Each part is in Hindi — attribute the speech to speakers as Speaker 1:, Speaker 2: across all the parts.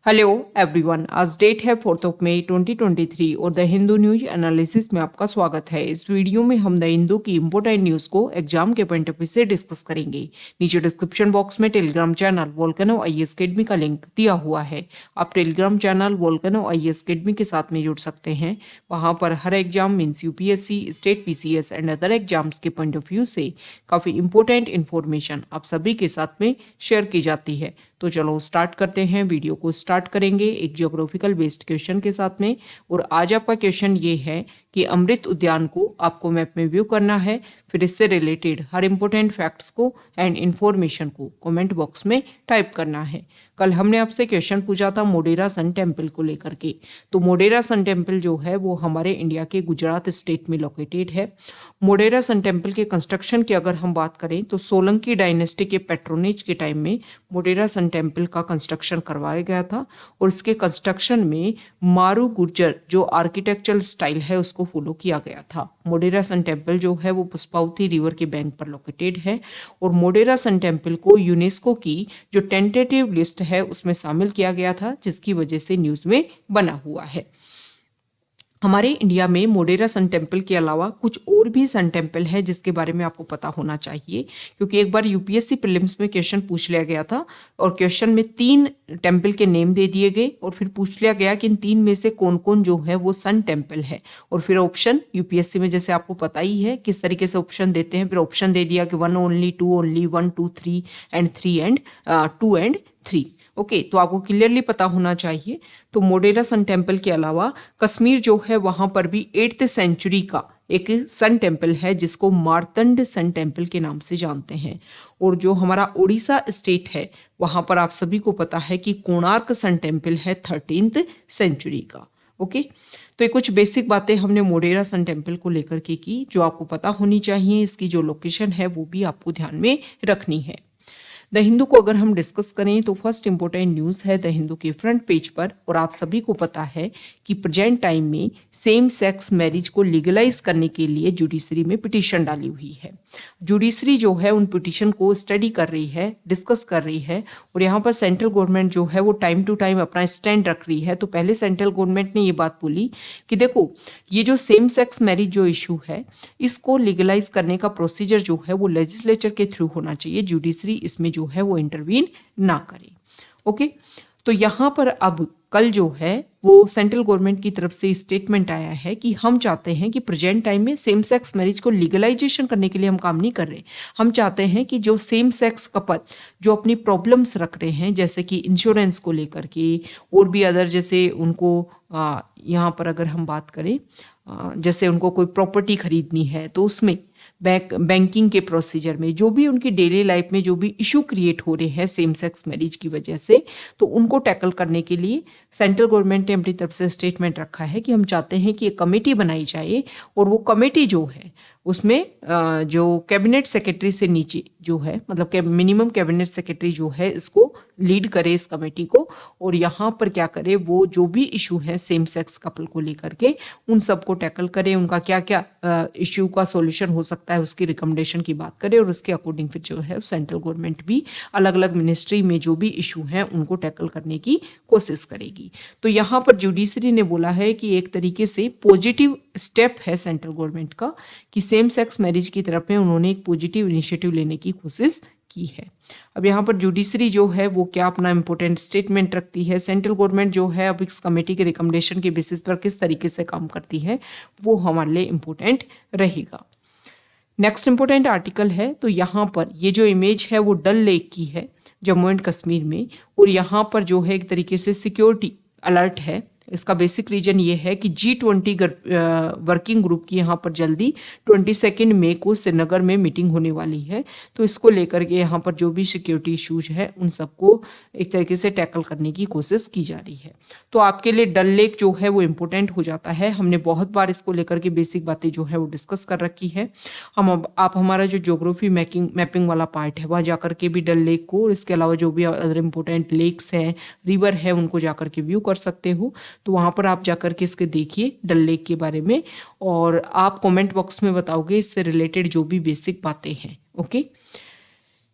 Speaker 1: हेलो एवरीवन, आज डेट है 4 मई 2023 और द हिंदू न्यूज एनालिसिस में आपका स्वागत है। इस वीडियो में हम द हिंदू की इंपोर्टेंट न्यूज़ को एग्जाम के पॉइंट ऑफ व्यू से डिस्कस करेंगे। नीचे डिस्क्रिप्शन बॉक्स में Telegram channel Volcano IAS academy का लिंक दिया हुआ है। आप Telegram channel Volcano IAS academy के साथ में जुड़ सकते हैं। वहाँ पर हर exam means UPSC, state PCS and other exams के पॉइंट ऑफ व्यू से काफ़ी इंपॉर्टेंट इन्फॉर्मेशन आप सभी के साथ में शेयर की जाती है। तो चलो स्टार्ट करते हैं। वीडियो को स्टार्ट करेंगे एक ज्योग्राफिकल बेस्ड क्वेश्चन के साथ में। और आज आपका क्वेश्चन ये है कि अमृत उद्यान को आपको मैप में व्यू करना है, फिर इससे रिलेटेड हर इंपॉर्टेंट फैक्ट्स को एंड इन्फॉर्मेशन को कमेंट बॉक्स में टाइप करना है। कल हमने आपसे क्वेश्चन पूछा था मोढेरा सन टेम्पल को लेकर के। तो मोढेरा सन टेम्पल जो है वो हमारे इंडिया के गुजरात स्टेट में लोकेटेड है। मोढेरा सन टेम्पल के कंस्ट्रक्शन की अगर हम बात करें तो सोलंकी डायनेस्टी के पैट्रोनेज के टाइम में मोढेरा सन टेम्पल का कंस्ट्रक्शन करवाया गया था। और इसके कंस्ट्रक्शन में मारू गुर्जर जो आर्किटेक्चरल स्टाइल है उसको फॉलो किया गया था। मोढेरा सन टेम्पल जो है वो पुष्पावती रिवर के बैंक पर लोकेटेड है। और मोढेरा सन टेम्पल को यूनेस्को की जो टेंटेटिव लिस्ट है उसमें शामिल किया गया था, जिसकी वजह से न्यूज़ में बना हुआ है। हमारे इंडिया में मोढेरा सन टेम्पल के अलावा कुछ और भी सन टेम्पल है जिसके बारे में आपको पता होना चाहिए, क्योंकि एक बार यूपीएससी प्रीलिम्स में क्वेश्चन पूछ लिया गया था और क्वेश्चन में 3 टेम्पल के नेम दे दिए गए और फिर पूछ लिया गया कि इन 3 में से कौन कौन जो है वो सन टेम्पल है। और फिर ऑप्शन यूपीएससी में जैसे आपको पता ही है किस तरीके से ऑप्शन देते हैं। फिर ऑप्शन दे दिया कि 1 only, 2 only, 1 2 3 and 3 and 2 and 3। Okay, तो आपको क्लियरली पता होना चाहिए। तो मोढेरा सन टेम्पल के अलावा कश्मीर जो है वहां पर भी 8th सेंचुरी का एक सन टेम्पल है जिसको मार्तंड सन टेम्पल के नाम से जानते हैं। और जो हमारा उड़ीसा स्टेट है वहां पर आप सभी को पता है कि कोणार्क सन टेम्पल है 13th सेंचुरी का। ओके, तो ये कुछ बेसिक बातें हमने मोढेरा सन टेम्पल को लेकर के की जो आपको पता होनी चाहिए। इसकी जो लोकेशन है वो भी आपको ध्यान में रखनी है। द हिंदू को अगर हम डिस्कस करें तो फर्स्ट इंपॉर्टेंट न्यूज़ है द हिंदू के फ्रंट पेज पर। और आप सभी को पता है कि प्रेजेंट टाइम में सेम सेक्स मैरिज को लीगलाइज करने के लिए जुडिशरी में पिटीशन डाली हुई है। जुडिशरी जो है उन पिटीशन को स्टडी कर रही है, डिस्कस कर रही है। और यहाँ पर सेंट्रल गवर्नमेंट जो है वो टाइम टू टाइम अपना स्टैंड रख रही है। तो पहले सेंट्रल गवर्नमेंट ने ये बात बोली कि देखो ये जो सेम सेक्स मैरिज जो इशू है इसको लीगलाइज करने का प्रोसीजर जो है वो लेजिस्लेचर के थ्रू होना चाहिए, जुडिशरी इसमें जो है वो इंटरवीन ना करे। ओके, तो यहाँ पर अब कल जो है वो सेंट्रल गवर्नमेंट की तरफ से स्टेटमेंट आया है कि हम चाहते हैं कि प्रेजेंट टाइम में सेम सेक्स मैरिज को लीगलाइजेशन करने के लिए हम काम नहीं कर रहे। हम चाहते हैं कि जो सेम सेक्स कपल जो अपनी प्रॉब्लम्स रख रहे हैं जैसे कि इंश्योरेंस को लेकर के और भी अदर, जैसे उनको यहाँ पर अगर हम बात करें जैसे उनको कोई प्रॉपर्टी खरीदनी है तो उसमें बैंकिंग के प्रोसीजर में जो भी उनकी डेली लाइफ में जो भी इशू क्रिएट हो रहे हैं सेम सेक्स मैरिज की वजह से, तो उनको टैकल करने के लिए सेंट्रल गवर्नमेंट ने अपनी तरफ से स्टेटमेंट रखा है कि हम चाहते हैं कि एक कमेटी बनाई जाए। और वो कमेटी जो है उसमें जो कैबिनेट सेक्रेटरी से नीचे जो है मतलब मिनिमम कैबिनेट सेक्रेटरी जो है इसको लीड करे इस कमेटी को। और यहाँ पर क्या करे, वो जो भी इशू है सेम सेक्स कपल को लेकर के उन सबको टैकल करे, उनका क्या क्या इशू का सॉल्यूशन हो सकता है उसकी रिकमेंडेशन की बात करे। और उसके अकॉर्डिंग फिर जो है सेंट्रल गवर्नमेंट भी अलग अलग मिनिस्ट्री में जो भी इशू हैं उनको टैकल करने की कोशिश करेगी। तो यहाँ पर जुडिशरी ने बोला है कि एक तरीके से पॉजिटिव स्टेप है सेंट्रल गवर्नमेंट का कि सेम सेक्स मैरिज की तरफ में उन्होंने एक पॉजिटिव इनिशिएटिव लेने की कोशिश की है। अब यहाँ पर जुडिशरी जो है वो क्या अपना इंपॉर्टेंट स्टेटमेंट रखती है, सेंट्रल गवर्नमेंट जो है अब इस कमेटी के रिकमेंडेशन के बेसिस पर किस तरीके से काम करती है वो हमारे लिए इम्पोर्टेंट रहेगा। नेक्स्ट इंपॉर्टेंट आर्टिकल है, तो यहाँ पर ये जो इमेज है वो डल लेक की है जम्मू एंड कश्मीर में। और यहाँ पर जो है एक तरीके से सिक्योरिटी अलर्ट है। इसका बेसिक रीजन ये है कि G20 वर्किंग ग्रुप की यहाँ पर जल्दी 22 मई को श्रीनगर में मीटिंग होने वाली है। तो इसको लेकर के यहाँ पर जो भी सिक्योरिटी इश्यूज है उन सबको एक तरीके से टैकल करने की कोशिश की जा रही है। तो आपके लिए डल लेक जो है वो इम्पोर्टेंट हो जाता है। हमने बहुत बार इसको लेकर के बेसिक बातें जो है वो डिस्कस कर रखी है। आप हमारा जो ज्योग्राफी मैपिंग वाला पार्ट है वहाँ जाकर के भी डल लेक को और इसके अलावा जो भी अदर इम्पोर्टेंट लेक्स हैं, रिवर है, उनको जाकर के व्यू कर सकते हो। तो वहाँ पर आप जाकर के इसके देखिए डल लेक के बारे में और आप कमेंट बॉक्स में बताओगे इससे रिलेटेड जो भी बेसिक बातें हैं। ओके,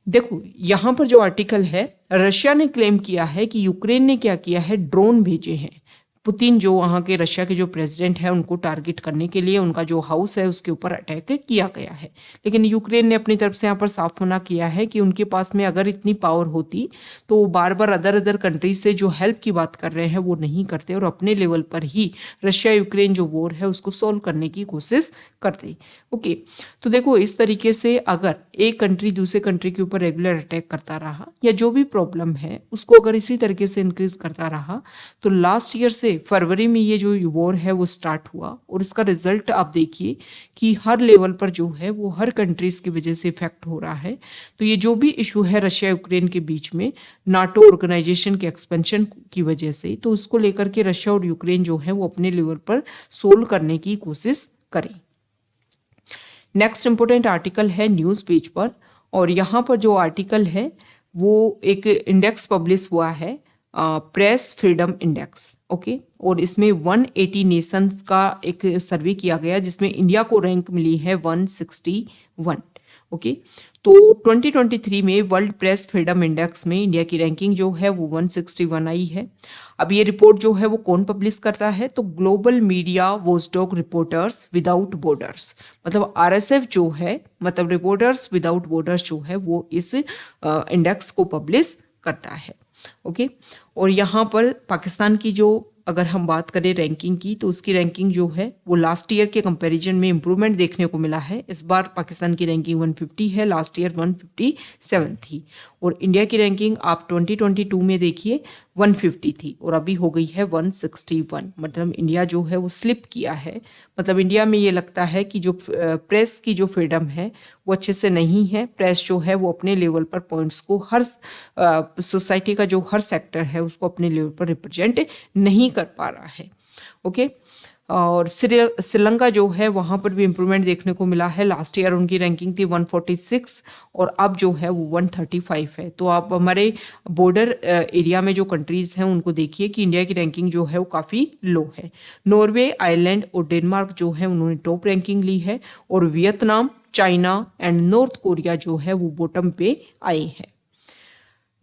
Speaker 1: देखो यहाँ पर जो आर्टिकल है, रशिया ने क्लेम किया है कि यूक्रेन ने क्या किया है, ड्रोन भेजे हैं। पुतिन जो वहाँ के रशिया के जो प्रेसिडेंट है उनको टारगेट करने के लिए उनका जो हाउस है उसके ऊपर अटैक किया गया है। लेकिन यूक्रेन ने अपनी तरफ से यहाँ पर साफ मना किया है कि उनके पास में अगर इतनी पावर होती तो वो बार बार अदर अदर कंट्रीज से जो हेल्प की बात कर रहे हैं वो नहीं करते और अपने लेवल पर ही रशिया यूक्रेन जो वॉर है उसको सॉल्व करने की कोशिश करते। ओके, तो देखो इस तरीके से अगर एक कंट्री दूसरे कंट्री के ऊपर रेगुलर अटैक करता रहा या जो भी प्रॉब्लम है उसको अगर इसी तरीके से इंक्रीज करता रहा तो लास्ट ईयर से फरवरी में ये जो वॉर है वो स्टार्ट हुआ और इसका रिजल्ट आप देखिए कि हर लेवल पर जो है वो हर कंट्रीज की वजह से इफेक्ट हो रहा है। तो ये जो भी इशू है रशिया यूक्रेन के बीच में नाटो ऑर्गेनाइजेशन के एक्सपेंशन की वजह से, तो उसको लेकर के रशिया और यूक्रेन जो है वो अपने लेवल पर सोल्व करने की कोशिश करें। नेक्स्ट इंपोर्टेंट आर्टिकल है न्यूज़ पेज पर, और यहाँ पर जो आर्टिकल है वो एक इंडेक्स पब्लिश हुआ है, प्रेस फ्रीडम इंडेक्स। ओके, और इसमें 180 नेशंस का एक सर्वे किया गया जिसमें इंडिया को रैंक मिली है 161। ओके, तो 2023 में वर्ल्ड प्रेस फ्रीडम इंडेक्स में इंडिया की रैंकिंग जो है वो 161 आई है। अब ये रिपोर्ट जो है वो कौन पब्लिश करता है, तो global media watchdog reporters without borders, मतलब आरएसएफ जो है, मतलब रिपोर्टर्स विदाउट बॉर्डर्स जो है वो इस इंडेक्स को पब्लिश करता है। ओके, और यहाँ पर पाकिस्तान की जो अगर हम बात करें रैंकिंग की, तो उसकी रैंकिंग जो है वो लास्ट ईयर के कंपैरिजन में इंप्रूवमेंट देखने को मिला है। इस बार पाकिस्तान की रैंकिंग 150 है, लास्ट ईयर 157 थी। और इंडिया की रैंकिंग आप 2022 में देखिए 150 थी और अभी हो गई है 161। मतलब इंडिया जो है वो स्लिप किया है। मतलब इंडिया में ये लगता है कि जो प्रेस की जो फ्रीडम है वो अच्छे से नहीं है। प्रेस जो है वो अपने लेवल पर पॉइंट्स को हर सोसाइटी का जो हर सेक्टर है उसको अपने लेवल पर रिप्रेजेंट नहीं कर पा रहा है। ओके, और श्रीलंका जो है वहाँ पर भी इम्प्रूवमेंट देखने को मिला है। लास्ट ईयर उनकी रैंकिंग थी 146 और अब जो है वो 135 है। तो आप हमारे बॉर्डर एरिया में जो कंट्रीज़ हैं उनको देखिए कि इंडिया की रैंकिंग जो है वो काफ़ी लो है। नॉर्वे, आयरलैंड और डेनमार्क जो है उन्होंने टॉप रैंकिंग ली है और Vietnam, China and north Korea जो है वो बॉटम पे आए हैं।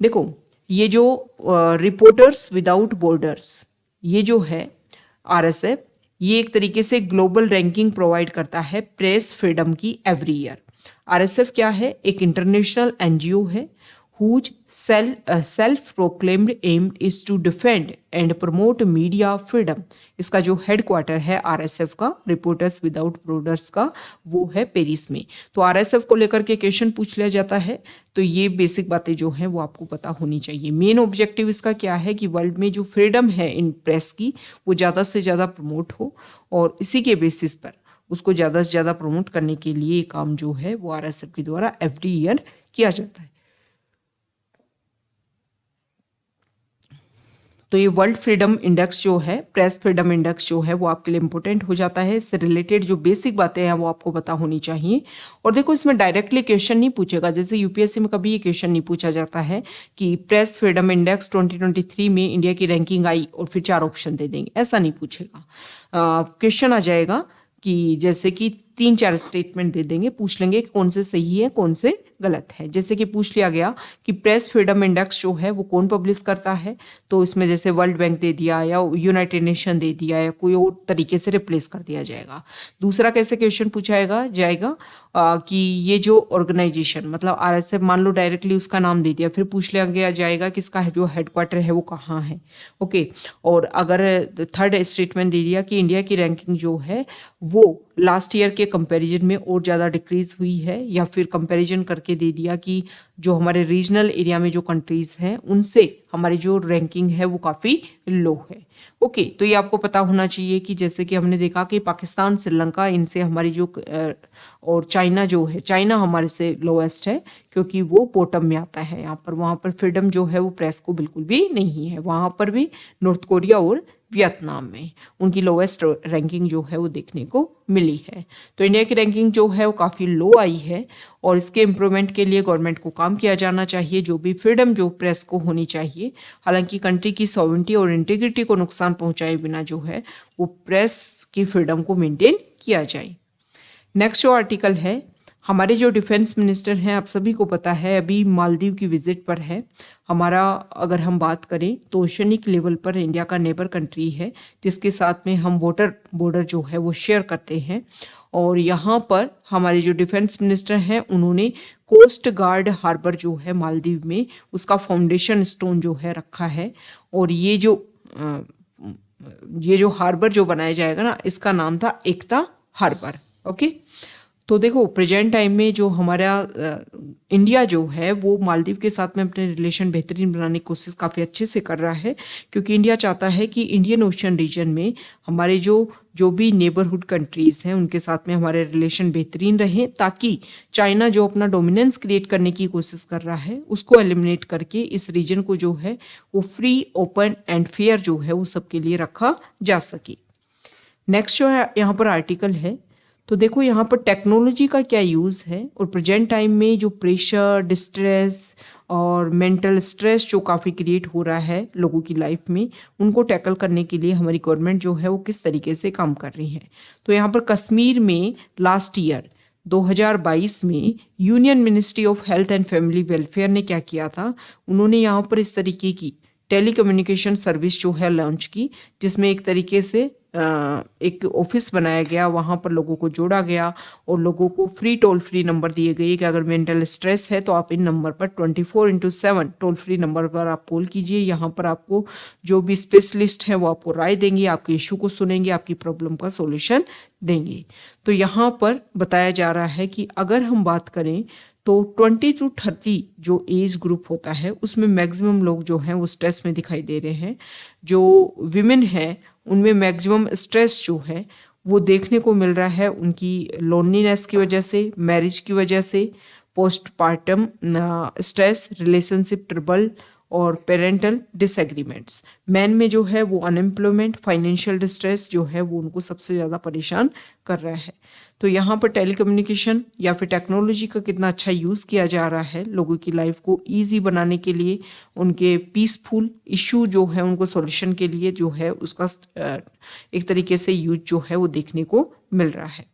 Speaker 1: देखो ये जो रिपोर्टर्स विदाउट बॉर्डर्स, ये जो है आरएसएफ, ये एक तरीके से ग्लोबल रैंकिंग प्रोवाइड करता है प्रेस फ्रीडम की एवरी ईयर। आरएसएफ क्या है, एक इंटरनेशनल एनजीओ है whose self-proclaimed aim is to defend and promote media freedom। इसका जो हेडक्वार्टर है आरएसएफ का, रिपोर्टर्स विदाउट बॉर्डर्स का, वो है पेरिस में। तो आरएसएफ को लेकर के क्वेश्चन पूछ लिया जाता है, तो ये बेसिक बातें जो हैं वो आपको पता होनी चाहिए। मेन ऑब्जेक्टिव इसका क्या है कि वर्ल्ड में जो फ्रीडम है इन प्रेस की वो ज़्यादा से ज़्यादा प्रमोट हो, और इसी के बेसिस पर उसको ज़्यादा से ज़्यादा प्रमोट करने के लिए ये काम जो है वो आरएसएफ के द्वारा एवरी ईयर किया जाता है। तो ये वर्ल्ड फ्रीडम इंडेक्स जो है, प्रेस फ्रीडम इंडेक्स जो है वो आपके लिए इंपॉर्टेंट हो जाता है। इससे रिलेटेड जो बेसिक बातें हैं वो आपको पता होनी चाहिए। और देखो इसमें डायरेक्टली क्वेश्चन नहीं पूछेगा, जैसे यूपीएससी में कभी ये क्वेश्चन नहीं पूछा जाता है कि प्रेस फ्रीडम इंडेक्स 2023 में इंडिया की रैंकिंग आई और फिर 4 ऑप्शन दे देंगे, ऐसा नहीं पूछेगा। क्वेश्चन आ जाएगा कि जैसे कि 3-4 स्टेटमेंट दे देंगे, पूछ लेंगे कौन से सही है कौन से गलत है। जैसे कि पूछ लिया गया कि प्रेस फ्रीडम इंडेक्स जो है वो कौन पब्लिश करता है, तो इसमें जैसे वर्ल्ड बैंक दे दिया या यूनाइटेड नेशन दे दिया या कोई और तरीके से रिप्लेस कर दिया जाएगा। दूसरा कैसे क्वेश्चन पूछा जाएगा कि ये जो ऑर्गेनाइजेशन, मतलब आरएसएफ मान लो डायरेक्टली उसका नाम दे दिया, फिर पूछ लिया गया जाएगा कि इसका जो हेडक्वार्टर है वो कहाँ है। ओके, और अगर थर्ड स्टेटमेंट दे दिया कि इंडिया की रैंकिंग जो है वो लास्ट ईयर के कंपैरिजन में और ज़्यादा डिक्रीज हुई है, या फिर कंपैरिजन करके दे दिया कि जो हमारे रीजनल एरिया में जो कंट्रीज़ हैं उनसे हमारी जो रैंकिंग है वो काफ़ी लो है। ओके, तो ये आपको पता होना चाहिए कि जैसे कि हमने देखा कि पाकिस्तान, श्रीलंका, इनसे हमारी जो और चाइना जो है, चाइना हमारे से लोएस्ट है क्योंकि वो बॉटम में आता है यहाँ पर। वहाँ पर फ्रीडम जो है वो प्रेस को बिल्कुल भी नहीं है। वहाँ पर भी नॉर्थ कोरिया और वियतनाम में उनकी लोएस्ट रैंकिंग जो है वो देखने को मिली है। तो इंडिया की रैंकिंग जो है वो काफ़ी लो आई है और इसके इम्प्रूवमेंट के लिए गवर्नमेंट को काम किया जाना चाहिए। जो भी फ्रीडम जो प्रेस को होनी चाहिए, हालांकि कंट्री की सॉवरेनिटी और इंटीग्रिटी को नुकसान पहुंचाए बिना जो है वो प्रेस की फ्रीडम को मेंटेन किया जाए। नेक्स्ट जो आर्टिकल है हमारे जो डिफेंस मिनिस्टर हैं, आप सभी को पता है, अभी मालदीव की विजिट पर है। हमारा अगर हम बात करें तो ओशनिक लेवल पर इंडिया का नेबर कंट्री है, जिसके साथ में हम वाटर बॉर्डर जो है वो शेयर करते हैं। और यहाँ पर हमारे जो डिफेंस मिनिस्टर हैं, उन्होंने कोस्ट गार्ड हार्बर जो है मालदीव में, उसका फाउंडेशन स्टोन जो है रखा है। और ये जो हार्बर जो बनाया जाएगा ना, इसका नाम था एकता हार्बर। ओके, तो देखो प्रेजेंट टाइम में जो हमारा इंडिया जो है वो मालदीव के साथ में अपने रिलेशन बेहतरीन बनाने की कोशिश काफ़ी अच्छे से कर रहा है, क्योंकि इंडिया चाहता है कि इंडियन ओशन रीजन में हमारे जो जो भी नेबरहुड कंट्रीज़ हैं उनके साथ में हमारे रिलेशन बेहतरीन रहें, ताकि चाइना जो अपना डोमिनेंस क्रिएट करने की कोशिश कर रहा है उसको एलिमिनेट करके इस रीजन को जो है वो फ्री, ओपन एंड फेयर जो है वो सबके लिए रखा जा सके। नेक्स्ट जो है यहाँ पर आर्टिकल है, तो देखो यहाँ पर टेक्नोलॉजी का क्या यूज़ है और प्रेजेंट टाइम में जो प्रेशर, डिस्ट्रेस और मेंटल स्ट्रेस जो काफ़ी क्रिएट हो रहा है लोगों की लाइफ में, उनको टैकल करने के लिए हमारी गवर्नमेंट जो है वो किस तरीके से काम कर रही है। तो यहाँ पर कश्मीर में लास्ट ईयर 2022 में union ministry of health and family welfare ने क्या किया था, उन्होंने यहाँ पर इस तरीके की टेलीकम्युनिकेशन सर्विस जो है लॉन्च की, जिसमें एक तरीके से एक ऑफिस बनाया गया, वहाँ पर लोगों को जोड़ा गया और लोगों को फ्री टोल फ्री नंबर दिए गए कि अगर मेंटल स्ट्रेस है तो आप इन नंबर पर 24/7 टोल फ्री नंबर पर आप कॉल कीजिए। यहाँ पर आपको जो भी स्पेशलिस्ट हैं वो आपको राय देंगे, आपके इशू को सुनेंगे, आपकी प्रॉब्लम का सॉल्यूशन देंगे। तो यहाँ पर बताया जा रहा है कि अगर हम बात करें तो 20 to 30 जो एज ग्रुप होता है उसमें मैक्सिमम लोग जो हैं वो स्ट्रेस में दिखाई दे रहे हैं। जो विमेन हैं उनमें मैक्सिमम स्ट्रेस जो है वो देखने को मिल रहा है, उनकी लोनलीनेस की वजह से, मैरिज की वजह से, पोस्टपार्टम स्ट्रेस, रिलेशनशिप ट्रबल और पेरेंटल डिसएग्रीमेंट्स। मैन में जो है वो अनएम्प्लॉयमेंट, फाइनेंशियल डिस्ट्रेस जो है वो उनको सबसे ज़्यादा परेशान कर रहा है। तो यहाँ पर टेलीकम्युनिकेशन या फिर टेक्नोलॉजी का कितना अच्छा यूज़ किया जा रहा है लोगों की लाइफ को ईजी बनाने के लिए, उनके पीसफुल इशू जो है उनको सॉल्यूशन के लिए जो है उसका एक तरीके से यूज जो है वो देखने को मिल रहा है।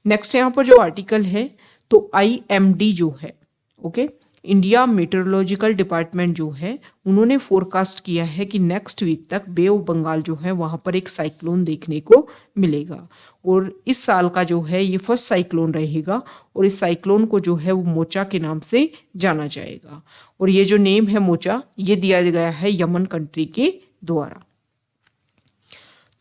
Speaker 1: नेक्स्ट यहाँ पर जो आर्टिकल है, तो IMD जो है, ओके, इंडिया मेट्रोलॉजिकल डिपार्टमेंट जो है उन्होंने फोरकास्ट किया है कि नेक्स्ट वीक तक बे ऑफ बंगाल जो है वहाँ पर एक साइक्लोन देखने को मिलेगा। और इस साल का जो है ये फर्स्ट साइक्लोन रहेगा और इस साइक्लोन को जो है वो मोचा के नाम से जाना जाएगा। और ये जो नेम है मोचा, ये दिया गया है यमन कंट्री के द्वारा।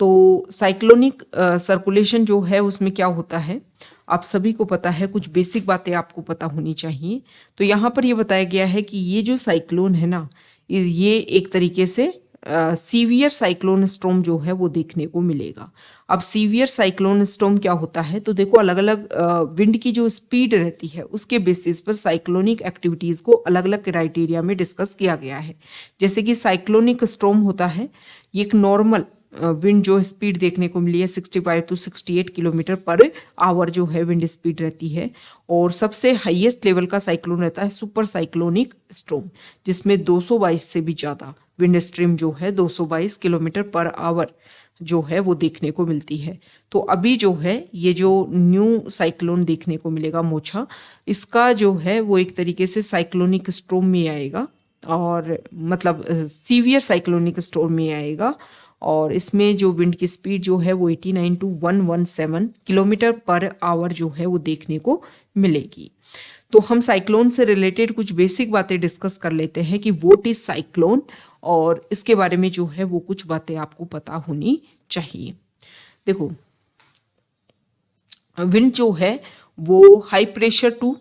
Speaker 1: तो साइक्लोनिक सर्कुलेशन जो है उसमें क्या होता है आप सभी को पता है, कुछ बेसिक बातें आपको पता होनी चाहिए। तो यहाँ पर ये बताया गया है कि ये जो साइक्लोन है ना, ये एक तरीके से सीवियर साइक्लोन स्टॉर्म जो है वो देखने को मिलेगा। अब सीवियर साइक्लोन स्टॉर्म क्या होता है, तो देखो अलग अलग विंड की जो स्पीड रहती है उसके बेसिस पर साइक्लोनिक एक्टिविटीज़ को अलग अलग क्राइटेरिया में डिस्कस किया गया है। जैसे कि साइक्लोनिक स्टॉर्म होता है, ये एक नॉर्मल विंड जो स्पीड देखने को मिली है 65 to 68 किलोमीटर पर आवर जो है विंड स्पीड रहती है। और सबसे हाईएस्ट लेवल का साइक्लोन रहता है सुपर साइक्लोनिक स्टॉर्म, जिसमें 222 से भी ज़्यादा विंड स्ट्रीम जो है 222 किलोमीटर पर आवर जो है वो देखने को मिलती है। तो अभी जो है ये जो न्यू साइक्लोन देखने को मिलेगा मोचा, इसका जो है वो एक तरीके से साइक्लोनिक स्टॉर्म में आएगा, और मतलब सीवियर साइक्लोनिक स्टॉर्म में आएगा। और इसमें जो विंड की स्पीड जो है वो 89 to 117 किलोमीटर पर आवर जो है वो देखने को मिलेगी। तो हम साइक्लोन से रिलेटेड कुछ बेसिक बातें डिस्कस कर लेते हैं कि व्हाट इज साइक्लोन, और इसके बारे में जो है वो कुछ बातें आपको पता होनी चाहिए। देखो विंड जो है वो high pressure to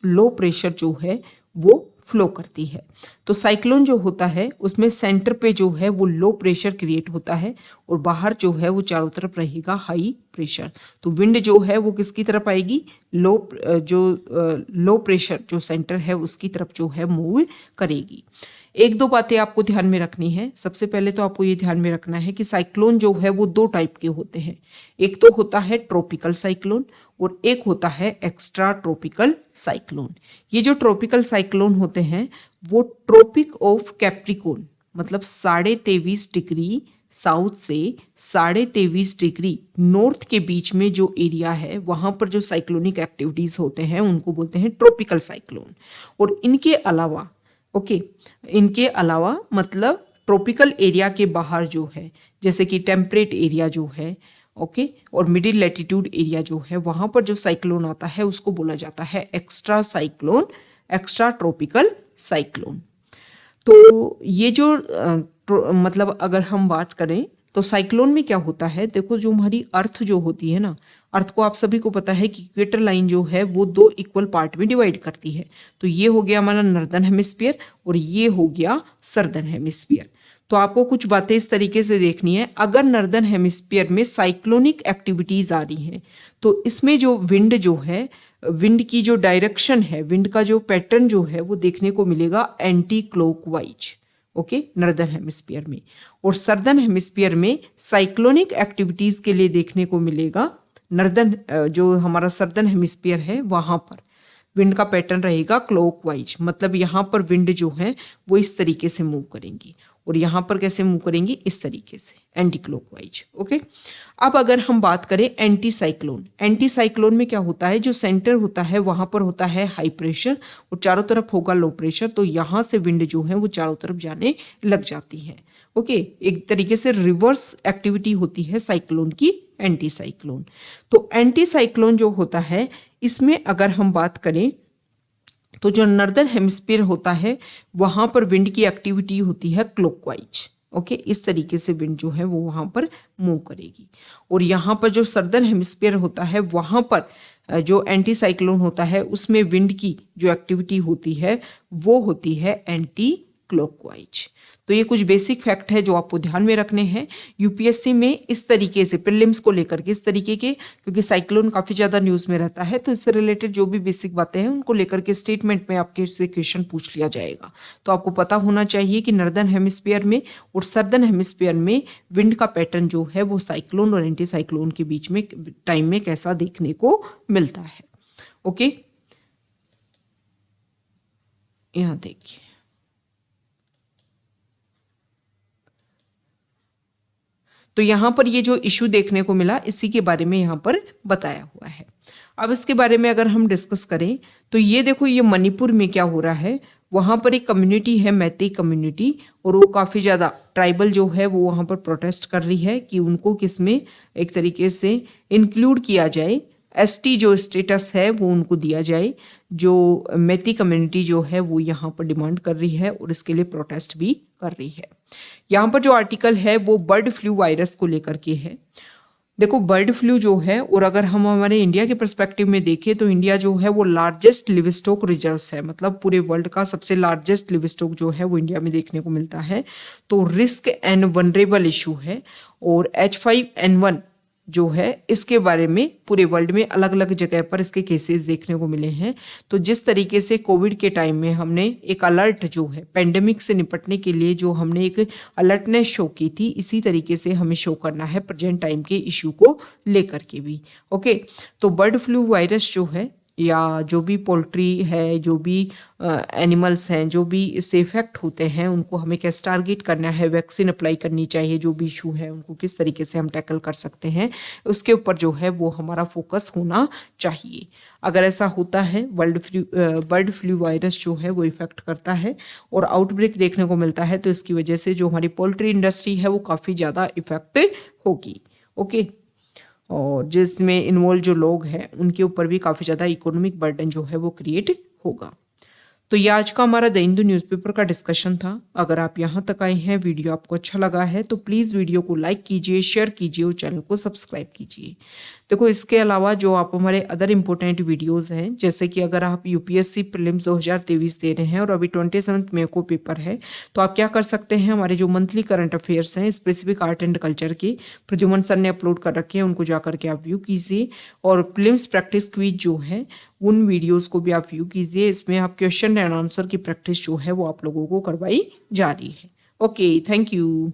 Speaker 1: low pressure जो है वो फ्लो करती है। तो साइक्लोन जो होता है उसमें सेंटर पे जो है वो लो प्रेशर क्रिएट होता है और बाहर जो है वो चारों तरफ रहेगा हाई प्रेशर। तो विंड जो है वो किसकी तरफ आएगी, लो प्रेशर जो सेंटर है उसकी तरफ जो है मूव करेगी। एक दो बातें आपको ध्यान में रखनी है। सबसे पहले तो आपको ये ध्यान में रखना है कि साइक्लोन जो है वो दो टाइप के होते हैं। एक तो होता है ट्रॉपिकल साइक्लोन और एक होता है एक्स्ट्रा ट्रॉपिकल साइक्लोन। ये जो ट्रॉपिकल साइक्लोन होते हैं वो ट्रॉपिक ऑफ कैप्रिकॉर्न मतलब 23.5 डिग्री साउथ से 23.5 डिग्री नॉर्थ के बीच में जो एरिया है वहां पर जो साइक्लोनिक एक्टिविटीज होते हैं उनको बोलते हैं ट्रॉपिकल साइक्लोन। और इनके अलावा इनके अलावा मतलब ट्रॉपिकल एरिया के बाहर जो है जैसे कि टेम्परेट एरिया जो है और मिडिल लैटिट्यूड एरिया जो है वहां पर जो साइक्लोन आता है उसको बोला जाता है extra cyclone, extra tropical cyclone. तो ये जो मतलब अगर हम बात करें तो साइक्लोन में क्या होता है, देखो जो हमारी अर्थ जो होती है ना, अर्थ को आप सभी को पता है कि इक्वेटर लाइन जो है वो 2 इक्वल पार्ट में डिवाइड करती है। तो ये हो गया हमारा नॉर्दर्न हेमिस्फीयर और ये हो गया सदर्न हेमिस्फीयर। तो आपको कुछ बातें इस तरीके से देखनी है, अगर नॉर्दर्न हेमिस्फीयर में साइक्लोनिक एक्टिविटीज आ रही हैं तो इसमें जो विंड जो है, विंड की जो डायरेक्शन है, विंड का जो पैटर्न जो है वो देखने को मिलेगा एंटी क्लॉकवाइज नॉर्दर्न हेमिस्फीयर में। और सदर्न हेमिस्फीयर में साइक्लोनिक एक्टिविटीज के लिए देखने को मिलेगा नॉर्दर्न जो हमारा सदर्न हेमिस्फीयर है वहां पर विंड का पैटर्न रहेगा क्लॉकवाइज, मतलब यहाँ पर विंड जो है वो इस तरीके से मूव करेंगी और यहाँ पर कैसे मूव करेंगी, इस तरीके से एंटी क्लॉकवाइज। अब अगर हम बात करें एंटी साइक्लोन, एंटी साइक्लोन में क्या होता है, जो सेंटर होता है वहां पर होता है हाई प्रेशर और चारों तरफ होगा लो प्रेशर, तो यहाँ से विंड जो है वो चारों तरफ जाने लग जाती है। एक तरीके से रिवर्स एक्टिविटी होती है साइक्लोन की, एंटी साइक्लोन। तो एंटी साइक्लोन जो होता है इसमें अगर हम बात करें तो जो नॉर्दर्न हेमिस्फीयर होता है वहां पर विंड की एक्टिविटी होती है क्लॉकवाइज। इस तरीके से विंड जो है वो वहां पर मूव करेगी। और यहाँ पर जो सदर्न हेमिस्फीयर होता है वहां पर जो एंटी साइक्लोन होता है उसमें विंड की जो एक्टिविटी होती है वो होती है एंटी क्लॉकवाइज। तो ये कुछ बेसिक फैक्ट है जो आपको ध्यान में रखने हैं यूपीएससी में इस तरीके से, प्रीलिम्स को लेकर के इस तरीके के, क्योंकि साइक्लोन काफी ज्यादा न्यूज में रहता है तो इससे रिलेटेड जो भी बेसिक बातें हैं उनको लेकर के स्टेटमेंट में आपके से क्वेश्चन पूछ लिया जाएगा। तो आपको पता होना चाहिए कि नॉर्दर्न हेमिस्फीयर में और सदर्न हेमिस्फीयर में विंड का पैटर्न जो है वो साइक्लोन और एंटी साइक्लोन के बीच में टाइम में कैसा देखने को मिलता है। यहाँ देखिए, तो यहाँ पर ये जो इशू देखने को मिला इसी के बारे में यहाँ पर बताया हुआ है। अब इसके बारे में अगर हम डिस्कस करें तो ये देखो, ये मणिपुर में क्या हो रहा है, वहाँ पर एक कम्युनिटी है मैती कम्युनिटी और वो काफ़ी ज़्यादा ट्राइबल जो है वो वहाँ पर प्रोटेस्ट कर रही है कि उनको किसमें एक तरीके से इंक्लूड किया जाए, एसटी जो स्टेटस है वो उनको दिया जाए। जो मैती कम्युनिटी जो है वो यहाँ पर डिमांड कर रही है और इसके लिए प्रोटेस्ट भी कर रही है। यहाँ पर जो आर्टिकल है वो बर्ड फ्लू वायरस को लेकर के है। देखो बर्ड फ्लू जो है, और अगर हम हमारे इंडिया के पर्सपेक्टिव में देखें तो इंडिया जो है वो लार्जेस्ट लिवस्टॉक रिजर्व्स है, मतलब पूरे वर्ल्ड का सबसे लार्जेस्ट लिवस्टॉक जो है वो इंडिया में देखने को मिलता है। तो रिस्क एंड वनरेबल इशू है और H5N1 जो है इसके बारे में पूरे वर्ल्ड में अलग अलग जगह पर इसके केसेस देखने को मिले हैं। तो जिस तरीके से कोविड के टाइम में हमने एक अलर्ट जो है पेंडेमिक से निपटने के लिए जो हमने एक अलर्टनेस शो की थी, इसी तरीके से हमें शो करना है प्रेजेंट टाइम के इशू को लेकर के भी। तो बर्ड फ्लू वायरस जो है या जो भी पोल्ट्री है, जो भी एनिमल्स हैं, जो भी इससे इफेक्ट होते हैं उनको हमें कैसे टारगेट करना है, वैक्सीन अप्लाई करनी चाहिए, जो भी इशू है उनको किस तरीके से हम टैकल कर सकते हैं, उसके ऊपर जो है वो हमारा फोकस होना चाहिए। अगर ऐसा होता है बर्ड फ्लू वायरस जो है वो इफेक्ट करता है और आउटब्रेक देखने को मिलता है तो इसकी वजह से जो हमारी पोल्ट्री इंडस्ट्री है वो काफ़ी ज़्यादा इफेक्ट होगी। और जिसमें इन्वॉल्व जो लोग हैं उनके ऊपर भी काफ़ी ज़्यादा इकोनॉमिक बर्डन जो है वो क्रिएट होगा। तो ये आज का हमारा द हिंदू न्यूज़पेपर का डिस्कशन था। अगर आप यहाँ तक आए हैं, वीडियो आपको अच्छा लगा है तो प्लीज़ वीडियो को लाइक कीजिए, शेयर कीजिए और चैनल को सब्सक्राइब कीजिए। देखो इसके अलावा जो आप हमारे अदर इंपॉर्टेंट वीडियोस हैं, जैसे कि अगर आप यूपीएससी प्रीलिम्स 2023 दे रहे हैं और अभी 27 मई को पेपर है, तो आप क्या कर सकते हैं, हमारे जो मंथली करंट अफेयर्स हैं स्पेसिफिक आर्ट एंड कल्चर के प्रद्युमन सर ने अपलोड कर रखे हैं, उनको जाकर के आप व्यू कीजिए। और प्रीलिम्स प्रैक्टिस क्विज जो है उन वीडियोस को भी आप व्यू कीजिए। इसमें आप क्वेश्चन एंड आंसर की प्रैक्टिस जो है वो आप लोगों को करवाई जा रही है। Okay, thank you.